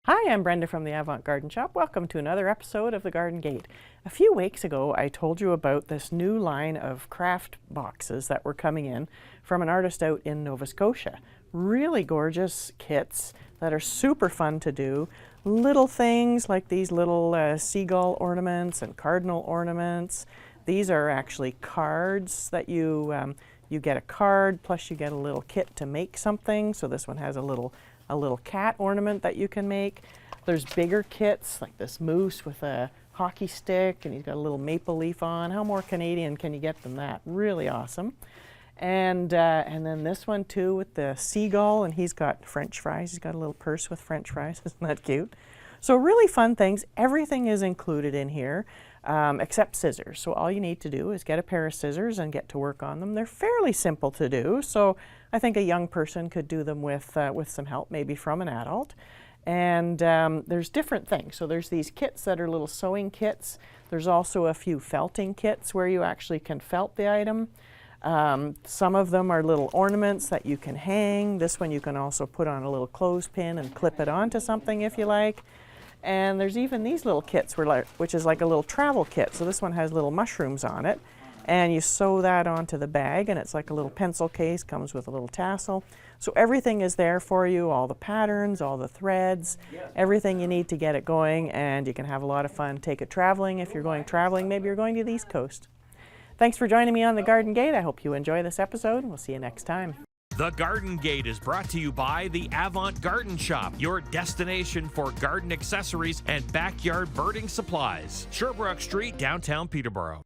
Hi, I'm Brenda from the Avant Garden Shop. Welcome to another episode of The Garden Gate. A few weeks ago, I told you about this new line of craft boxes that were coming in from an artist out in Nova Scotia. Really gorgeous kits that are super fun to do. Little things like these little seagull ornaments and cardinal ornaments. These are actually cards that you get a card, plus you get a little kit to make something. So this one has a little cat ornament that you can make. There's bigger kits like this moose with a hockey stick, and he's got a little maple leaf on. How more Canadian can you get than that? Really awesome. And then this one too with the seagull, and he's got French fries. He's got a little purse with French fries. Isn't that cute? So really fun things. Everything is included in here except scissors. So all you need to do is get a pair of scissors and get to work on them. They're fairly simple to do, so I think a young person could do them with some help, maybe from an adult. And there's different things. So there's these kits that are little sewing kits. There's also a few felting kits where you actually can felt the item. Some of them are little ornaments that you can hang. This one you can also put on a little clothespin and clip it onto something if you like. And there's even these little kits which is like a little travel kit. So this one has little mushrooms on it, and you sew that onto the bag, and it's like a little pencil case, comes with a little tassel. So everything is there for you, all the patterns, all the threads, everything you need to get it going, and you can have a lot of fun. Take it traveling if you're going traveling. Maybe you're going to the East Coast. Thanks for joining me on The Garden Gate. I hope you enjoy this episode, and we'll see you next time. The Garden Gate is brought to you by the Avant Garden Shop, your destination for garden accessories and backyard birding supplies. Sherbrooke Street, downtown Peterborough.